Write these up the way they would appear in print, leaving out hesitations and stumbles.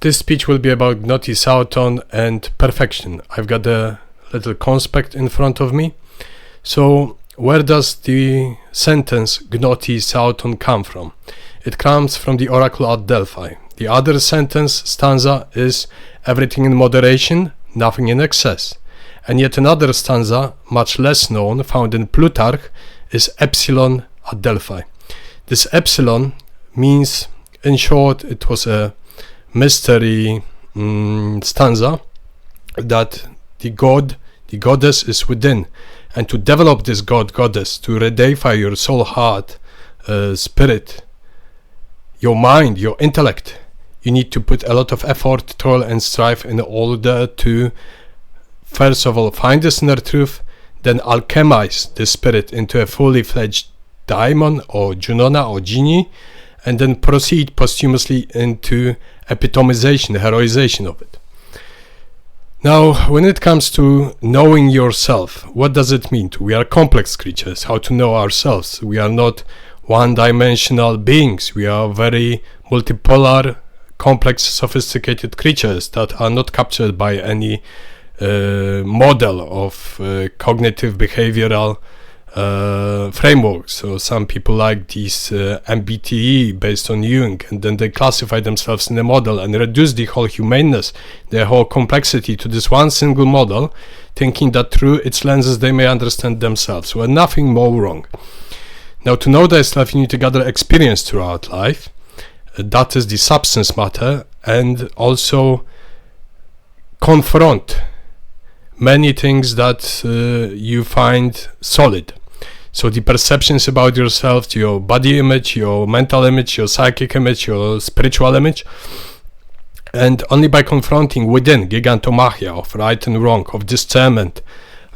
This speech will be about Gnothi, Seauton and perfection. I've got a little conspect in front of me. So where does the sentence Gnothi, Seauton come from? It comes from the oracle at Delphi. The other sentence, stanza, is everything in moderation, nothing in excess. And yet another stanza, much less known, found in Plutarch, is epsilon at Delphi. This epsilon means, in short, it was a mystery stanza that the god, the goddess is within. And to develop this god, goddess, to redeify your soul, heart, spirit, your mind, your intellect, you need to put a lot of effort, toil and strive in order to, first of all, find this inner truth, then alchemize the spirit into a fully fledged daimon or junona or genie, and then proceed posthumously into epitomization, heroization of it. Now, when it comes to knowing yourself, what does it mean? We are complex creatures. How to know ourselves? We are not one-dimensional beings. We are very multipolar, complex, sophisticated creatures that are not captured by any model of cognitive behavioral frameworks. So some people like these MBTI based on Jung, and then they classify themselves in a model and reduce the whole humaneness, the whole complexity to this one single model, thinking that through its lenses they may understand themselves. Well, nothing more wrong. Now, to know thyself, you need to gather experience throughout life. That is the substance matter, and also confront many things that you find solid. So the perceptions about yourself, your body image, your mental image, your psychic image, your spiritual image, and only by confronting within gigantomachia of right and wrong, of discernment,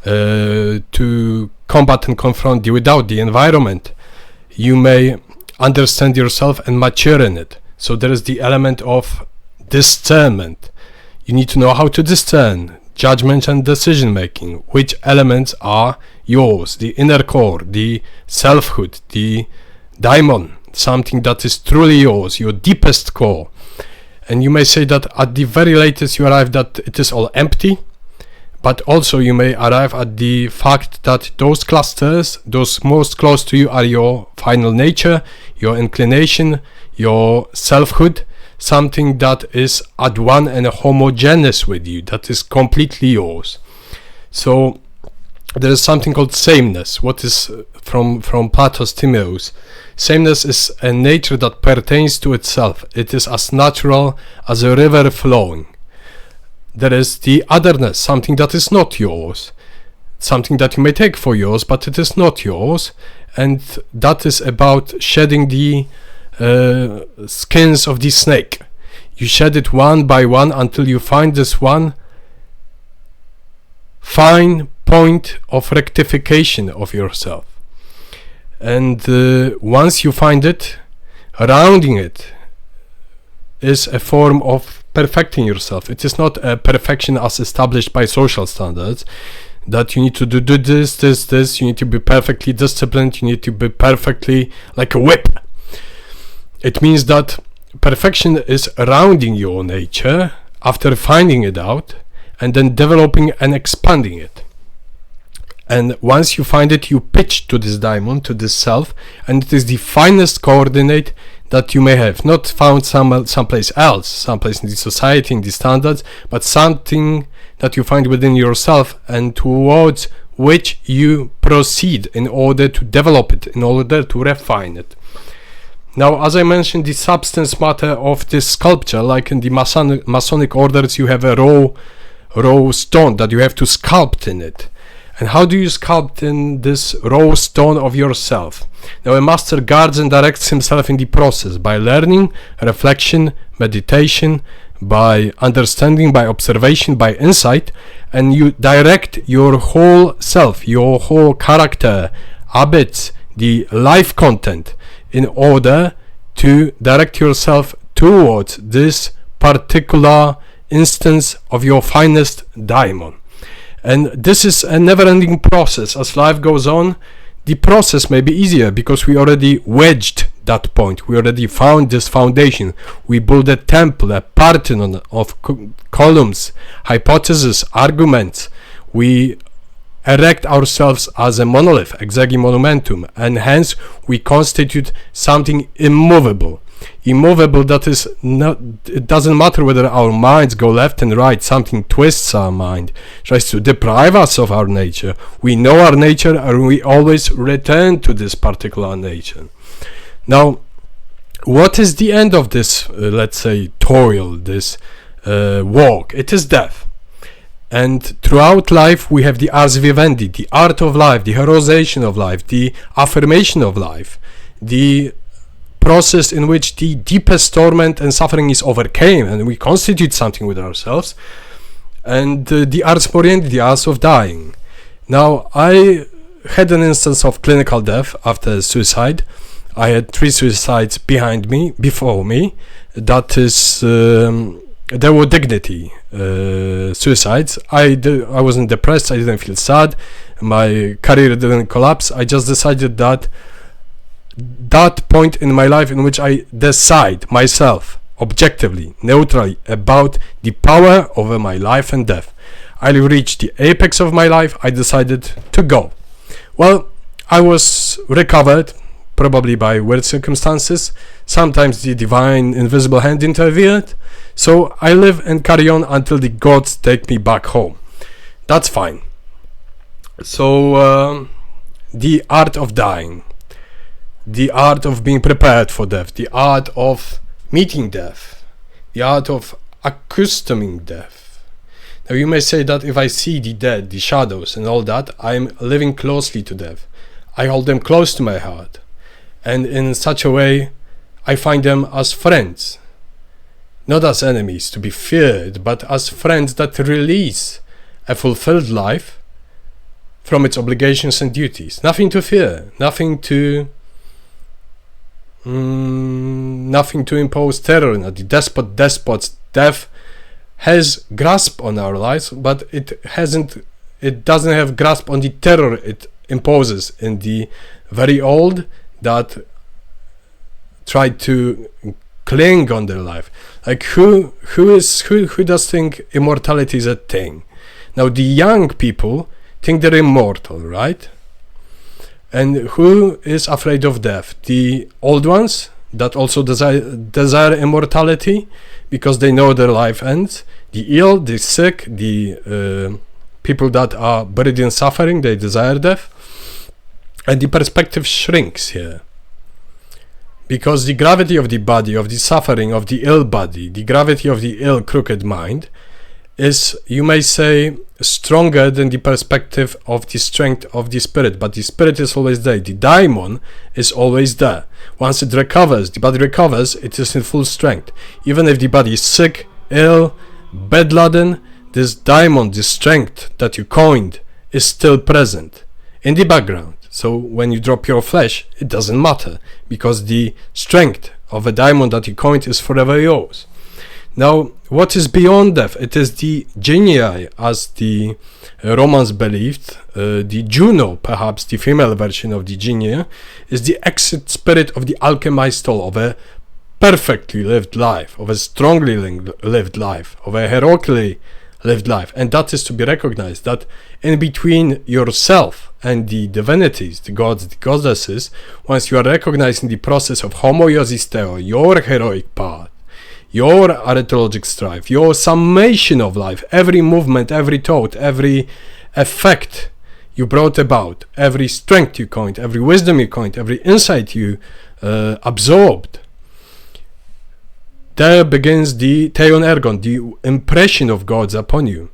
to combat and confront the without, the environment, you may understand yourself and mature in it. So there is the element of discernment. You need to know how to discern judgment and decision making, which elements are yours, the inner core, the selfhood, the daimon, something that is truly yours, your deepest core. And you may say that at the very latest you arrive that it is all empty, but also you may arrive at the fact that those clusters, those most close to you, are your final nature, your inclination, your selfhood, something that is at one and homogeneous with you, that is completely yours. So there is something called sameness. What is from Plato's Timaeus? Sameness is a nature that pertains to itself. It is as natural as a river flowing. There is the otherness, something that is not yours, something that you may take for yours, but it is not yours, and that is about shedding the skins of the snake. You shed it one by one until you find this one fine point of rectification of yourself. And once you find it, rounding it is a form of perfecting yourself. It is not a perfection as established by social standards, that you need to do this, you need to be perfectly disciplined, you need to be perfectly like a whip. It means that perfection is rounding your nature after finding it out and then developing and expanding it. And once you find it, you pitch to this diamond, to this self, and it is the finest coordinate that you may have. Not found someplace else, someplace in the society, in the standards, but something that you find within yourself and towards which you proceed in order to develop it, in order to refine it. Now, as I mentioned, the substance matter of this sculpture, like in the Masonic orders, you have a raw stone that you have to sculpt in it. And how do you sculpt in this raw stone of yourself? Now, a master guards and directs himself in the process by learning, reflection, meditation, by understanding, by observation, by insight, and you direct your whole self, your whole character, habits, the life content, in order to direct yourself towards this particular instance of your finest daimon. And this is a never-ending process. As life goes on, the process may be easier because we already wedged that point. We already found this foundation. We build a temple, a Parthenon of columns, hypotheses, arguments. We erect ourselves as a monolith, exegi monumentum, and hence we constitute something immovable. Immovable, that is not, it doesn't matter whether our minds go left and right, something twists our mind, tries to deprive us of our nature. We know our nature and we always return to this particular nature. Now, what is the end of this, let's say, toil, this walk? It is death. And throughout life we have the ars vivendi, the art of life, the heroization of life, the affirmation of life, the process in which the deepest torment and suffering is overcame and we constitute something with ourselves, and the ars moriendi, the art of dying. Now, I had an instance of clinical death after suicide. I had 3 suicides before me. That is, there were dignity suicides. I wasn't depressed, I didn't feel sad, my career didn't collapse. I just decided that point in my life in which I decide myself objectively, neutrally, about the power over my life and death. I reached the apex of my life. I decided to go. Well, I was recovered, probably by weird circumstances. Sometimes the divine invisible hand intervened. So I live and carry on until the gods take me back home. That's fine. So the art of dying, the art of being prepared for death, the art of meeting death, the art of accustoming death. Now you may say that if I see the dead, the shadows and all that, I'm living closely to death. I hold them close to my heart, and in such a way I find them as friends, not as enemies to be feared, but as friends that release a fulfilled life from its obligations and duties. Nothing to fear, nothing to impose terror on. The despots, death has grasp on our lives, but it doesn't have grasp on the terror it imposes in the very old that try to cling on their life. Like who does think immortality is a thing? Now the young people think they're immortal, right? And who is afraid of death? The old ones that also desire immortality because they know their life ends. The ill, the sick, the people that are buried in suffering, they desire death. And the perspective shrinks here, because the gravity of the body, of the suffering of the ill body, the gravity of the ill crooked mind is, you may say, stronger than the perspective of the strength of the spirit. But the spirit is always there. The daimon is always there. Once it recovers, the body recovers, it is in full strength. Even if the body is sick, ill, bedladen, this daimon, this strength that you coined, is still present in the background. So when you drop your flesh, it doesn't matter, because the strength of a daimon that you coined is forever yours. Now, what is beyond death? It is the genii, as the Romans believed. The Juno, perhaps the female version of the genii, is the exit spirit of the alchemized soul, of a perfectly lived life, of a strongly lived life, of a heroically lived life. And that is to be recognized, that in between yourself and the divinities, the gods, the goddesses, once you are recognizing the process of homoiosis theo, your heroic part, your arithologic strife, your summation of life, every movement, every thought, every effect you brought about, every strength you coined, every wisdom you coined, every insight you absorbed, there begins the theon ergon, the impression of gods upon you.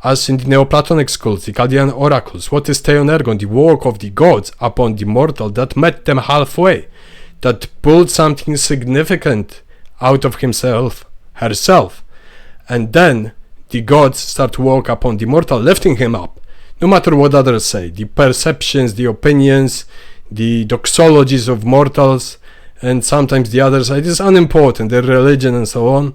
As in the Neoplatonic schools, the Chaldean oracles, what is theon ergon? The work of the gods upon the mortal that met them halfway, that pulled something significant out of himself, herself, and then the gods start to work upon the mortal, lifting him up, no matter what others say, the perceptions, the opinions, the doxologies of mortals, and sometimes the others. It is unimportant, their religion and so on.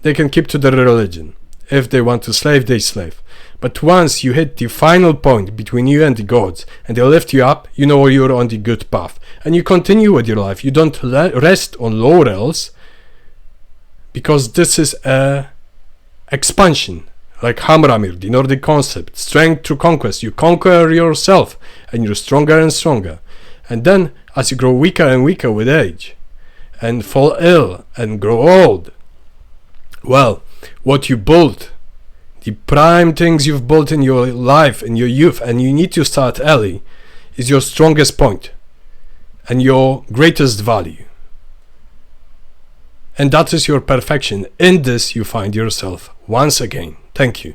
They can keep to their religion. If they want to slave, they slave. But once you hit the final point between you and the gods, and they lift you up, you know you're on the good path. And you continue with your life. You don't rest on laurels, because this is a expansion. Like Hamramir, the Nordic concept, strength through conquest. You conquer yourself, and you're stronger and stronger. And then, as you grow weaker and weaker with age, and fall ill, and grow old, well, what you built, the prime things you've built in your life, in your youth, and you need to start early, is your strongest point and your greatest value. And that is your perfection. In this you find yourself once again. Thank you.